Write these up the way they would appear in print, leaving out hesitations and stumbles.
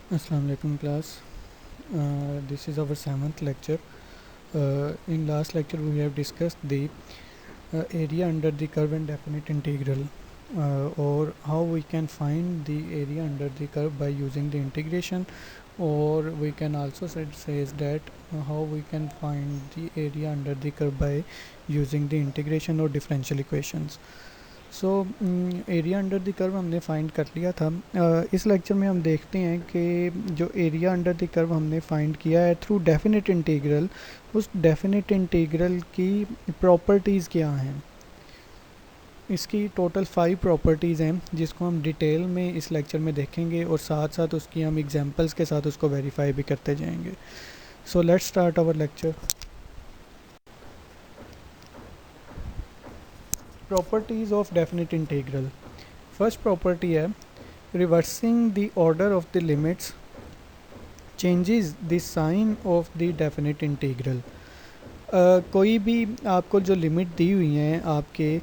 Assalamu alaikum class. This is our seventh lecture. In last lecture we have discussed the area under the curve and definite integral, or how we can find the area under the curve by using the integration, or we can also says that how we can find the area under the curve by using the integration or differential equations. So area under the curve हमने find कर लिया था। इस lecture में हम देखते हैं कि जो एरिया अंडर द कर्व हमने फाइंड किया है थ्रू डेफिनेट इंटीग्रल, उस डेफिनेट इंटीग्रल की प्रॉपर्टीज़ क्या हैं। इसकी टोटल 5 प्रॉपर्टीज़ हैं जिसको हम डिटेल में इस लेक्चर में देखेंगे और साथ साथ उसकी हम एग्जांपल्स के साथ उसको वेरीफाई भी करते जाएंगे। So let's start our lecture. Properties of definite integral. First property है reversing the order of the limits changes the sign of the definite integral। कोई भी आपको जो लिमिट दी हुई हैं आपके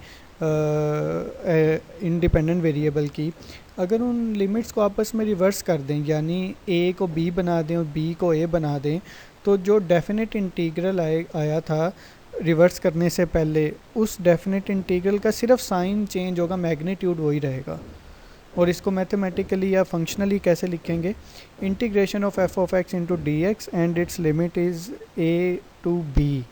इंडिपेंडेंट वेरिएबल की, अगर उन लिमिट्स को आपस में रिवर्स कर दें, यानी ए को बी बना दें और बी को ए बना दें, तो जो डेफिनेट इंटीग्रल आया था रिवर्स करने से पहले, उस डेफिनेट इंटीग्रल का सिर्फ साइन चेंज होगा, मैग्नीट्यूड वही रहेगा। और इसको मैथमेटिकली या फंक्शनली कैसे लिखेंगे, integration of f of x into d x and its limit is a to b.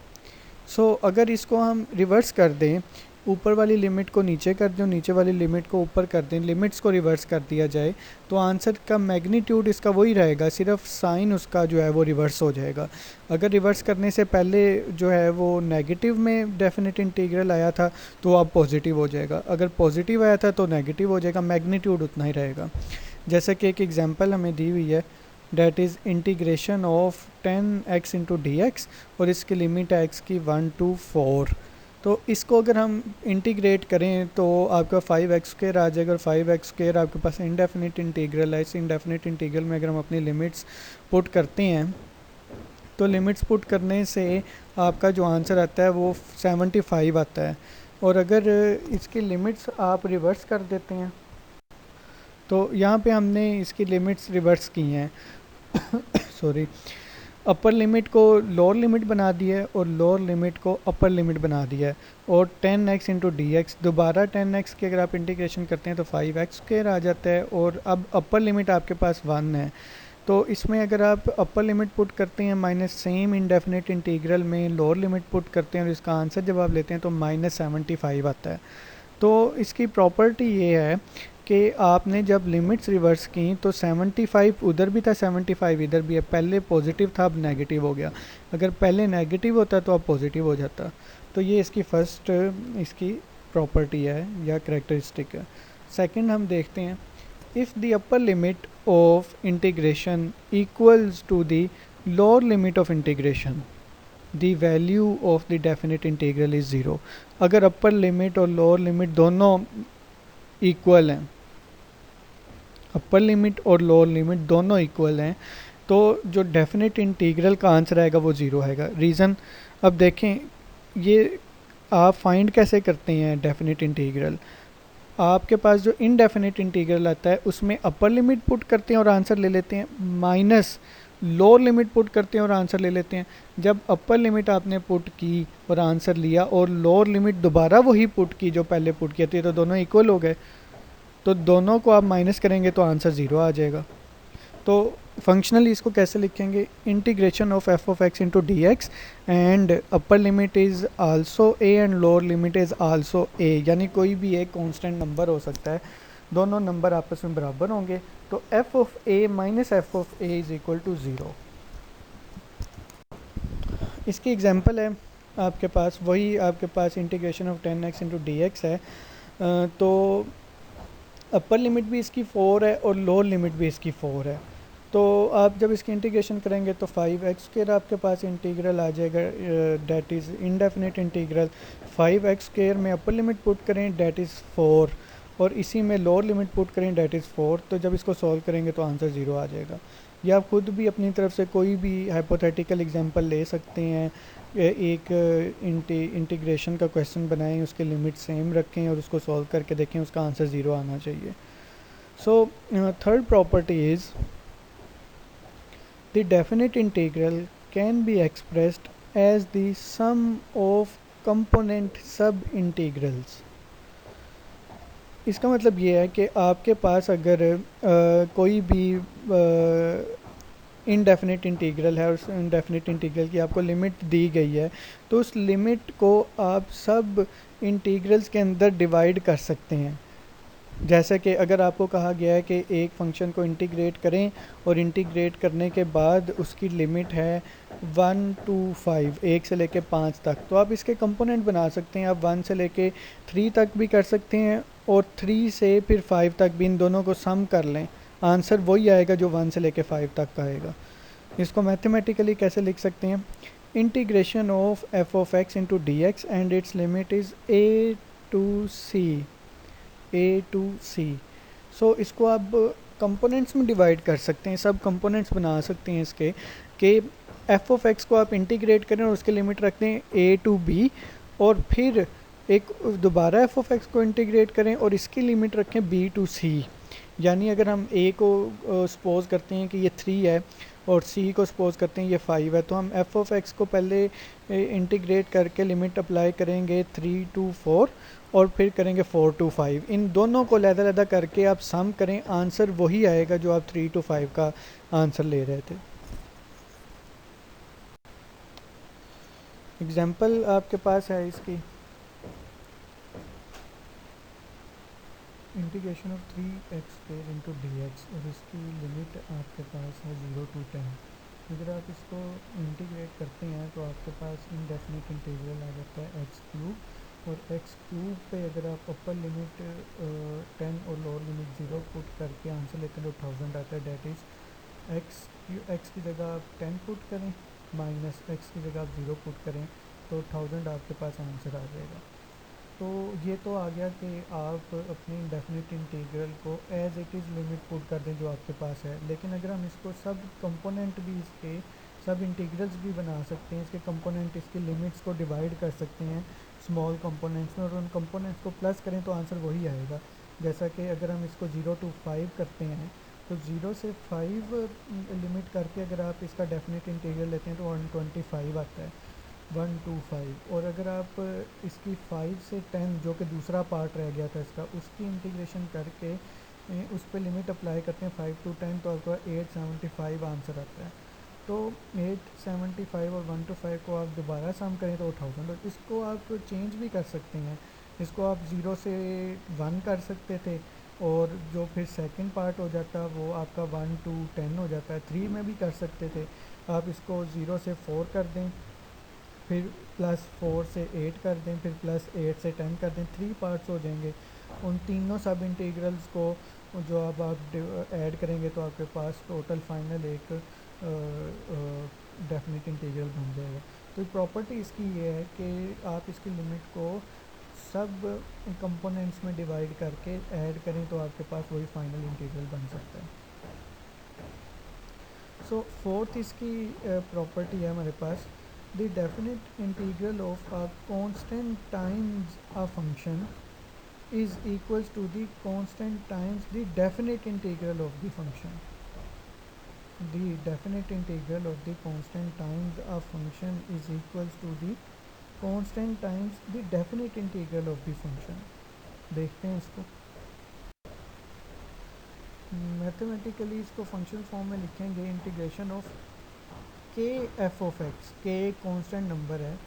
So अगर इसको हम रिवर्स कर दें, ऊपर वाली लिमिट को नीचे कर दें, नीचे वाली लिमिट को ऊपर कर दें, लिमिट्स को रिवर्स कर दिया जाए, तो आंसर का मैग्नीट्यूड इसका वही रहेगा, सिर्फ साइन उसका जो है वो रिवर्स हो जाएगा। अगर रिवर्स करने से पहले जो है वो नेगेटिव में डेफिनेट इंटीग्रल आया था तो अब पॉजिटिव हो जाएगा, अगर पॉजिटिव आया था तो नेगेटिव हो जाएगा, मैग्नीट्यूड उतना ही रहेगा। जैसे कि एक एग्जांपल हमें दी हुई है, that is integration of 10x into d x, और इसकी लिमिट है x की 1 to 4। तो इसको अगर हम इंटीग्रेट करें तो आपका 5x² आ जाएगा, और 5x² आपके पास इंडेफिनिट इंटीग्रल है। इस इंडेफिनिट इंटीग्रल में अगर हम अपनी लिमिट्स पुट करते हैं तो लिमिट्स पुट करने से आपका जो आंसर आता है वो 75 आता है। और अगर इसकी लिमिट्स आप रिवर्स कर देते हैं तो यहाँ पे हमने इसकी लिमिट्स रिवर्स की हैं सॉरी, अपर लिमिट को लोअर लिमिट बना दिया है और लोअर लिमिट को अपर लिमिट बना दिया है, और 10x इंटू डी एक्स, दोबारा 10x के अगर आप इंटीग्रेशन करते हैं तो 5x² आ जाता है, और अब अपर लिमिट आपके पास 1 है। तो इसमें अगर आप अपर लिमिट पुट करते हैं माइनस सेम इंडेफिनेट इंटीग्रल में लोअर लिमिट पुट करते हैं और इसका आंसर जब आप लेते हैं तो -75 आता है। तो इसकी प्रॉपर्टी ये है कि आपने जब लिमिट्स रिवर्स की तो 75 उधर भी था, 75 इधर भी है, पहले पॉजिटिव था अब नेगेटिव हो गया, अगर पहले नेगेटिव होता तो अब पॉजिटिव हो जाता। तो ये इसकी फर्स्ट इसकी प्रॉपर्टी है या करेक्टरिस्टिक है। सेकंड हम देखते हैं, if the upper limit of integration equals to the lower limit of integration the value of the definite integral is zero. अगर अपर लिमिट और लोअर लिमिट दोनों इक्वल हैं, अपर लिमिट और लोअर लिमिट दोनों equal हैं, तो जो definite integral का आंसर आएगा वो ज़ीरो आएगा। रीज़न अब देखें, ये आप फाइंड कैसे करते हैं डेफिनेट इंटीग्रल। आपके पास जो इनडेफिनेट इंटीग्रल आता है उसमें अपर लिमिट पुट करते हैं और आंसर ले लेते हैं, माइनस लोअर लिमिट पुट करते हैं और आंसर ले लेते हैं। जब अपर लिमिट आपने पुट की और आंसर लिया और लोअर लिमिट दोबारा वही पुट की जो पहले पुट किया थी, तो दोनों इक्वल हो गए, तो दोनों को आप माइनस करेंगे तो आंसर ज़ीरो आ जाएगा। तो फंक्शनली इसको कैसे लिखेंगे, integration of f of x into d x and upper limit is also A and lower limit is also a, यानी कोई भी एक कांस्टेंट नंबर हो सकता है, दोनों नंबर आपस में बराबर होंगे, तो f of a minus f of a is equal to zero. इसकी एग्जांपल है आपके पास, वही आपके पास integration of 10x into d x है। तो अपर लिमिट भी इसकी 4 है और लोअर लिमिट भी इसकी 4 है। तो आप जब इसकी इंटीग्रेशन करेंगे तो 5x² आपके पास इंटीग्रल आ जाएगा, that is indefinite integral. 5x² में अपर लिमिट पुट करें डेट इज़ 4, और इसी में लोअर लिमिट पुट करें डेट इज़ 4, तो जब इसको सॉल्व करेंगे तो आंसर ज़ीरो आ जाएगा। या आप खुद भी अपनी तरफ से कोई भी हाइपोथेटिकल एग्जांपल ले सकते हैं, एक इंटीग्रेशन का क्वेश्चन बनाएं, उसके लिमिट सेम रखें और उसको सॉल्व करके देखें, उसका आंसर ज़ीरो आना चाहिए। So third property is the definite integral can be expressed as the sum of component sub integrals. इसका मतलब ये है कि आपके पास अगर कोई भी इनडेफिनेट इंटीग्रल है और उस इनडेफिनेट इंटीग्रल की आपको लिमिट दी गई है, तो उस लिमिट को आप सब इंटीग्रल्स के अंदर डिवाइड कर सकते हैं। जैसे कि अगर आपको कहा गया है कि एक फंक्शन को इंटीग्रेट करें और इंटीग्रेट करने के बाद उसकी लिमिट है 1 to 5, 1 से लेके 5 तक, तो आप इसके कंपोनेंट बना सकते हैं। आप 1 से लेके 3 तक भी कर सकते हैं और 3 से फिर 5 तक भी, इन दोनों को सम कर लें, आंसर वही आएगा जो 1 से लेके 5 तक का आएगा। इसको मैथमेटिकली कैसे लिख सकते हैं? Integration of f of x into d x and its limit is A to C। सो इसको आप कंपोनेंट्स में डिवाइड कर सकते हैं, सब कंपोनेंट्स बना सकते हैं इसके, कि एफ ऑफ एक्स को आप इंटीग्रेट करें और उसके लिमिट रखते हैं A to B, और फिर एक दोबारा एफ ऑफ एक्स को इंटीग्रेट करें और इसकी लिमिट रखें B to C। यानी अगर हम ए को सपोज करते हैं कि ये 3 है और सी को सपोज करते हैं ये 5 है, तो हम एफ ऑफ एक्स को पहले इंटीग्रेट करके लिमिट अप्लाई करेंगे 3 to 4 और फिर करेंगे 4 to 5। इन दोनों को लहदा करके आप सम करें, आंसर वही आएगा जो आप 3 to 5 का आंसर ले रहे थे। एग्जाम्पल आपके पास है इसकी, integration of 3x² into d x, और इसकी लिमिट आपके पास है 0 to 10। अगर आप इसको इंटीग्रेट करते हैं तो आपके पास इनडेफिनिट इंटीग्रल आ जाता है x³ और x³ पे अगर आप अपर लिमिट 10 और लोअर लिमिट 0 पुट करके आंसर लेते हैं तो 1000 आता है। डेट इज़ x की जगह आप 10 पुट करें माइनस x की जगह आप 0 पुट करें तो 1000 आपके पास आंसर आ जाएगा। तो ये तो आ गया कि आप अपनी इंडेफिनिट इंटीग्रल को as it is limit put कर दें जो आपके पास है। लेकिन अगर हम इसको सब कंपोनेंट भी, इसके सब इंटीग्रल्स भी बना सकते हैं, इसके कंपोनेंट, इसकी लिमिट्स को डिवाइड कर सकते हैं स्मॉल कंपोनेंट्स में और उन कंपोनेंट्स को प्लस करें तो आंसर वही आएगा। जैसा कि अगर हम इसको 0 to 5 करते हैं तो 0 से 5 लिमिट करके अगर आप इसका डेफिनेट इंटीग्रल लेते हैं तो 125 आता है, 1 to 5। और अगर आप इसकी 5 से 10 जो कि दूसरा पार्ट रह गया था इसका, उसकी इंटीग्रेशन करके उस पर लिमिट अप्लाई करते हैं 5 to 10 तो आपका 875 आंसर आता है। तो 875 और 1 to 5 को आप दोबारा सम करें तो 1000, और इसको आप चेंज भी कर सकते हैं। इसको आप 0 से 1 कर सकते थे और जो फिर सेकंड पार्ट हो जाता वो आपका 1 to 10 हो जाता है। 3 में भी कर सकते थे, आप इसको 0 से 4 कर दें, फिर +4 से 8 कर दें, फिर +8 से 10 कर दें, 3 पार्ट्स हो जाएंगे। उन तीनों सब इंटीग्रल्स को जो अब आप ऐड करेंगे तो आपके पास टोटल फाइनल एक डेफिनेट इंटीग्रल बन जाएगा। तो प्रॉपर्टी इसकी ये है कि आप इसकी लिमिट को सब कंपोनेंट्स में डिवाइड करके ऐड करें तो आपके पास वही फाइनल इंटीग्रल बन सकता है। सो फोर्थ इसकी प्रॉपर्टी है हमारे पास, the definite integral of a constant times a function is equals to the constant times the definite integral of the function. The definite integral of the constant times a function is equals to the constant times the definite integral of the function। देखते हैं इसको mathematically, इसको function form में लिखेंगे, integration of के F of x, के एक constant number है,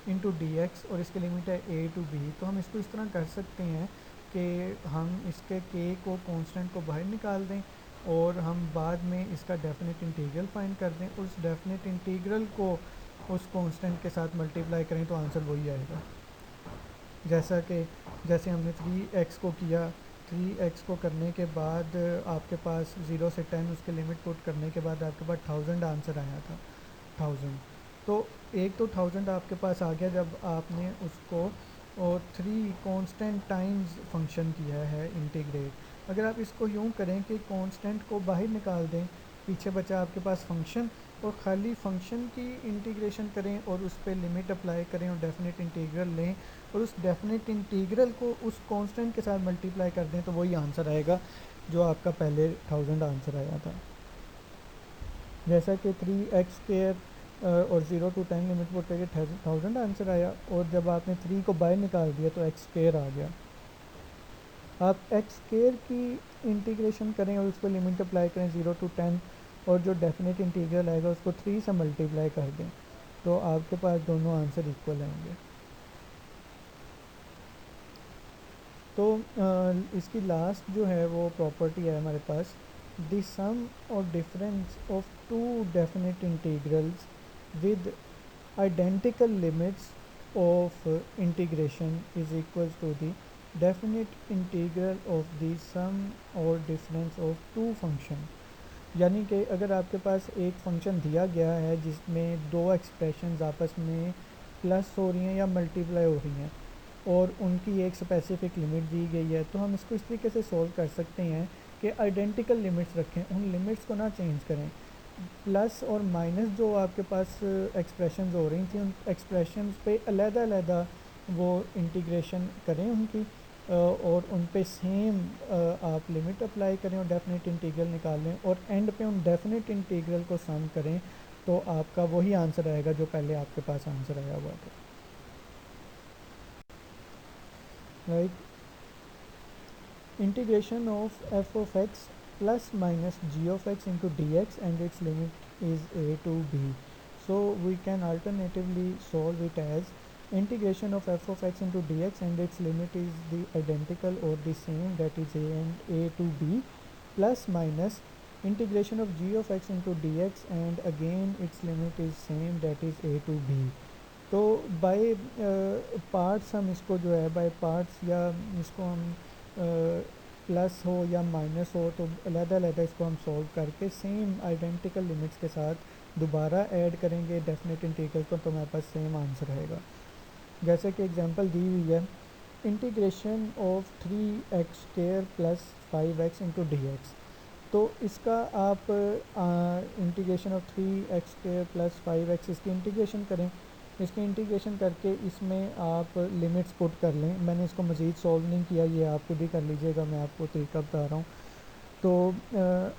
इंटू डी एक्स और इसकी लिमिट है A to B। तो हम इसको इस तरह कर सकते हैं कि हम इसके के को कांस्टेंट को बाहर निकाल दें और हम बाद में इसका डेफिनेट इंटीग्रल फाइंड कर दें, उस डेफिनेट इंटीग्रल को उस कांस्टेंट के साथ मल्टीप्लाई करें तो आंसर वही आएगा। जैसे हमने 3x को किया, 3x को करने के बाद आपके पास 0 से 10 उसके लिमिट पुट करने के बाद आपके पास 1000 आंसर आया था, 1000। तो एक तो 1000 आपके पास आ गया जब आपने उसको और 3 कांस्टेंट टाइम्स फंक्शन किया है इंटीग्रेट। अगर आप इसको यूँ करें कि कांस्टेंट को बाहर निकाल दें, पीछे बचा आपके पास फंक्शन, और ख़ाली फंक्शन की इंटीग्रेशन करें और उस पर लिमिट अप्लाई करें और डेफिनेट इंटीग्रल लें और उस डेफिनेट इंटीग्रल को उस कांस्टेंट के साथ मल्टीप्लाई कर दें तो वही आंसर आएगा जो आपका पहले 1000 आंसर आया था। जैसा कि 3x² और 0 to 10 लिमिट पुट करके 1000 आंसर आया, और जब आपने 3 को बाहर निकाल दिया तो x² आ गया। आप x² की इंटीग्रेशन करें और उसको लिमिट अप्लाई करें 0 to 10, और जो डेफिनेट इंटीग्रल आएगा उसको 3 से मल्टीप्लाई कर दें, तो आपके पास दोनों आंसर इक्वल आएंगे। तो इसकी लास्ट जो है वो प्रॉपर्टी है हमारे पास, the sum or difference of two definite integrals with identical limits of integration is equal to the definite integral of the sum or difference of to function. यानी कि अगर आपके पास एक फंक्शन दिया गया है जिसमें दो एक्सप्रेशंस आपस में प्लस हो रही हैं या मल्टीप्लाई हो रही हैं, और उनकी एक स्पेसिफिक लिमिट दी गई है, तो हम इसको इस तरीके से सोल्व कर सकते हैं कि आइडेंटिकल लिमिट्स रखें, उन लिमिट्स को ना चेंज करें। प्लस और माइनस जो आपके पास एक्सप्रेशंस हो रही थी, उन एक्सप्रेशंस पे अलग-अलग वो इंटीग्रेशन करें उनकी, और उन पे सेम आप लिमिट अप्लाई करें और डेफिनेट इंटीग्रल निकाल लें, और एंड पे उन डेफिनेट इंटीग्रल को सम करें, तो आपका वही आंसर आएगा जो पहले आपके पास आंसर आया हुआ था। Right, integration of f of x plus minus g of x into dx and its limit is a to b. So we can alternatively solve it as integration of f of x into dx and its limit is the identical or the same, that is a and a to b, plus minus integration of g of x into dx and again its limit is same, that is a to b. तो by parts हम इसको जो है by parts, या इसको हम plus हो या माइनस हो तो अलग-अलग इसको हम सॉल्व करके सेम आइडेंटिकल लिमिट्स के साथ दोबारा ऐड करेंगे डेफिनेट इंटीग्रल को, तो हमारे पास सेम आंसर आएगा। जैसे कि एग्जांपल दी हुई है, integration of 3x² plus 5x into dx। तो इसका आप integration of 3x² plus 5x इसकी इंटीग्रेशन करें, इसकी इंटीग्रेशन करके इसमें आप लिमिट्स पुट कर लें। मैंने इसको मज़ीद सॉल्व नहीं किया, ये आप खुद ही कर लीजिएगा, मैं आपको तरीका बता रहा हूँ। तो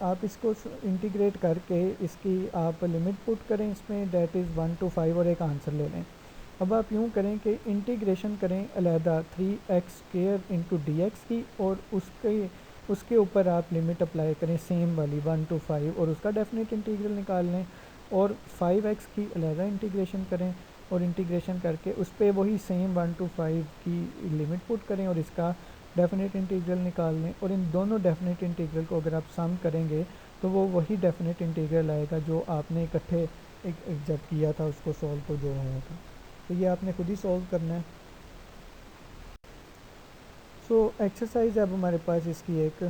आप इसको इंटीग्रेट करके इसकी आप लिमिट पुट करें इसमें, डेट इज़ 1 to 5, और एक आंसर ले लें। अब आप यूँ करें कि इंटीग्रेशन करें अलहदा 3x² इंटू dx की, और उसके ऊपर आप लिमिट अप्लाई करें सेम वाली 1 to 5, और उसका डेफिनेट इंटीग्रल निकाल लें, और 5x की अलहदा इंटीग्रेशन करें, और इंटीग्रेशन करके उस पर वही सेम 1 to 5 की लिमिट पुट करें और इसका डेफिनेट इंटीग्रल निकाल लें, और इन दोनों डेफिनेट इंटीग्रल को अगर आप सम करेंगे तो वो वही डेफिनेट इंटीग्रल आएगा जो आपने इकट्ठे जब किया था उसको सॉल्व को जो आया था। तो ये आपने खुद ही सॉल्व करना है। सो एक्सरसाइज अब हमारे पास इसकी एक,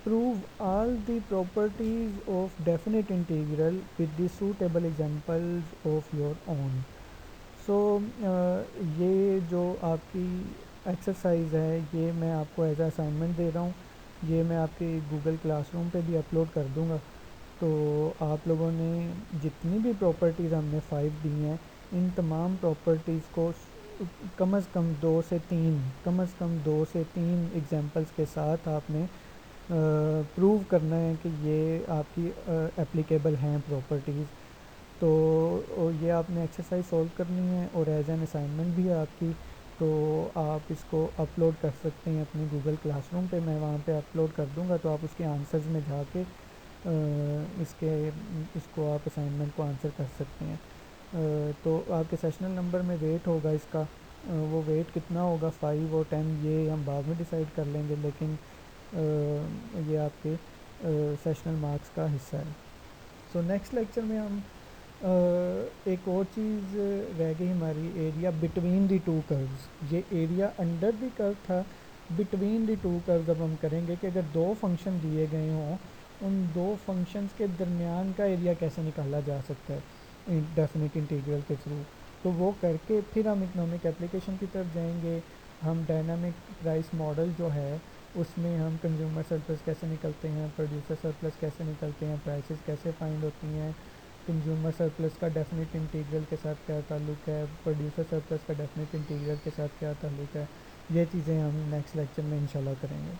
prove all the properties of definite integral with the suitable examples of your own. So ये जो आपकी एक्सरसाइज है ये मैं आपको एज असाइनमेंट दे रहा हूँ, ये मैं आपके गूगल क्लासरूम पे भी अपलोड कर दूँगा। तो आप लोगों ने जितनी भी प्रॉपर्टीज़ हमने 5 दी हैं, इन तमाम प्रॉपर्टीज़ को कम से कम 2 से 3 एग्जांपल्स के साथ आपने प्रूव करना है कि ये आपकी एप्लीकेबल हैं प्रॉपर्टीज़। तो ये आपने एक्सरसाइज सॉल्व करनी है और एज एन असाइनमेंट भी है आपकी, तो आप इसको अपलोड कर सकते हैं अपनी गूगल क्लासरूम पे, मैं वहाँ पे अपलोड कर दूँगा, तो आप उसके आंसर्स में जाके इसको आप असाइनमेंट को आंसर कर सकते हैं। तो आपके सेशनल नंबर में वेट होगा इसका, वो वेट कितना होगा 5 और 10 ये हम बाद में डिसाइड कर लेंगे, लेकिन ये आपके सेशनल मार्क्स का हिस्सा है। सो नेक्स्ट लेक्चर में हम एक और चीज़ रह गई हमारी, area between the two curves. ये एरिया अंडर द कर्व था, बिटवीन द टू कर्व्स अब हम करेंगे कि अगर दो फंक्शन दिए गए हों, उन दो फंक्शंस के दरमियान का एरिया कैसे निकाला जा सकता है डेफिनेट इंटीग्रल के थ्रू। तो वो करके फिर हम इकोनॉमिक एप्लीकेशन की तरफ जाएंगे। हम डायनामिक प्राइस मॉडल जो है उसमें हम कंज्यूमर सरप्लस कैसे निकलते हैं, प्रोड्यूसर सरप्लस कैसे निकलते हैं, प्राइसेस कैसे फाइंड होती हैं, कंज्यूमर सरप्लस का डेफिनेट इंटीग्रल के साथ क्या ताल्लुक है, प्रोड्यूसर सरप्लस का डेफिनेट इंटीग्रल के साथ क्या ताल्लुक है, ये चीज़ें हम नेक्स्ट लेक्चर में इंशाल्लाह करेंगे।